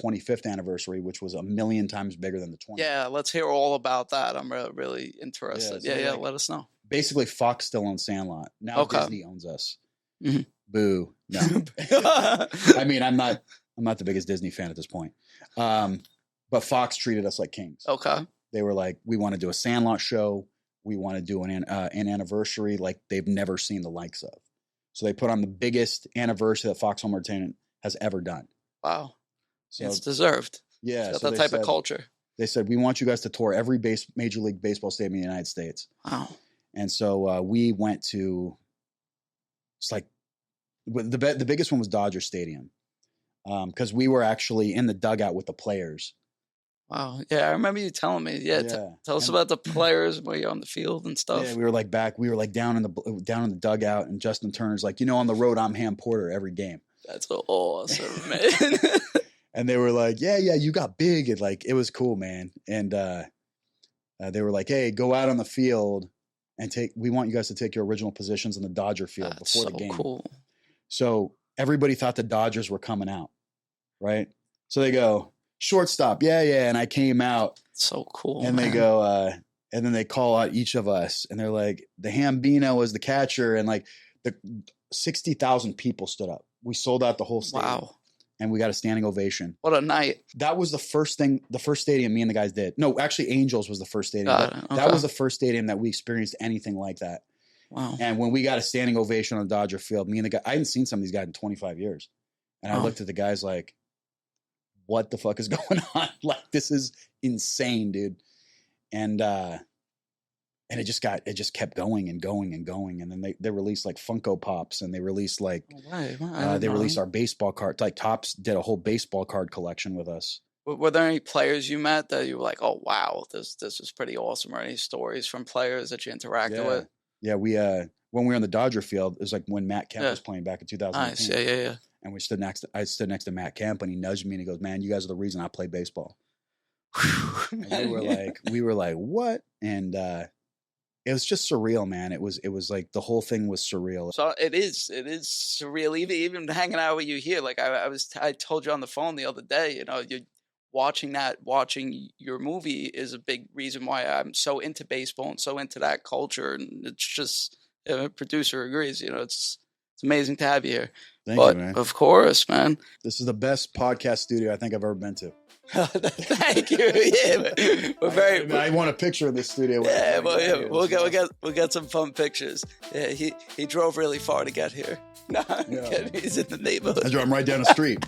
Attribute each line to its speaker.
Speaker 1: 25th anniversary, which was 1,000,000 times bigger than the 20th.
Speaker 2: Yeah, let's hear all about that. I'm really interested.
Speaker 1: so
Speaker 2: Yeah,
Speaker 1: like,
Speaker 2: let us know.
Speaker 1: Basically, Fox still owns Sandlot. Now Disney owns us.
Speaker 2: Mm-hmm.
Speaker 1: Boo. No. I mean, I'm not the biggest Disney fan at this point. But Fox treated us like kings.
Speaker 2: Okay.
Speaker 1: They were like, we want to do a Sandlot show. We want to do an anniversary like they've never seen the likes of. So they put on the biggest anniversary that Fox Home Entertainment has ever done.
Speaker 2: Wow.
Speaker 1: So
Speaker 2: it's deserved.
Speaker 1: Yeah.
Speaker 2: It's got that type of culture.
Speaker 1: They said, we want you guys to tour every Major League Baseball stadium in the United States.
Speaker 2: Wow.
Speaker 1: And so we went to, it's like, the biggest one was Dodger Stadium. Because we were actually in the dugout with the players.
Speaker 2: Wow. Yeah, I remember you telling me. Yeah. Tell us about the players where you're on the field and stuff.
Speaker 1: Yeah, we were like down in the dugout, and Justin Turner's like, on the road, I'm Ham Porter every game.
Speaker 2: That's awesome, man.
Speaker 1: And they were like, yeah, you got big. And like, it was cool, man. And they were like, hey, go out on the field and we want you guys to take your original positions in the Dodger field before the game. Cool. So everybody thought the Dodgers were coming out, right? So they go, shortstop, yeah. And I came out.
Speaker 2: So cool.
Speaker 1: And they go, and then they call out each of us, and they're like, the Hambino was the catcher, and like the 60,000 people stood up. We sold out the whole stadium. Wow. And we got a standing ovation.
Speaker 2: What a night. That
Speaker 1: was the first stadium me and the guys did. No, actually Angels was the first stadium. That was the first stadium that we experienced anything like that.
Speaker 2: Wow.
Speaker 1: And when we got a standing ovation on the Dodger field, me and the guy, I hadn't seen some of these guys in 25 years. And I looked at the guys like, what the fuck is going on? Like, this is insane, dude. And it just kept going and going and going. And then they released like Funko Pops, and they released like, they released our baseball card. Like Topps did a whole baseball card collection with us.
Speaker 2: Were there any players you met that you were like, oh, wow, this was pretty awesome? Or any stories from players that you interacted with?
Speaker 1: Yeah, when we were on the Dodger field, it was like when Matt Kemp was playing back in 2018.
Speaker 2: Nice, yeah.
Speaker 1: And I stood next to Matt Kemp, and he nudged me and he goes, man, you guys are the reason I play baseball. And we were like, what? And it was just surreal, man. It was like the whole thing was surreal.
Speaker 2: So it is surreal. Even hanging out with you here, like I told you on the phone the other day, you're watching your movie is a big reason why I'm so into baseball and so into that culture. And it's just, producer agrees, it's amazing to have you here.
Speaker 1: Thank you, man.
Speaker 2: Of course, man.
Speaker 1: This is the best podcast studio I think I've ever been to.
Speaker 2: Thank you. Yeah, we're very.
Speaker 1: I want a picture of this studio.
Speaker 2: Yeah, we'll get some fun pictures. Yeah, he drove really far to get here. No, he's in the neighborhood.
Speaker 1: I drove right down the street.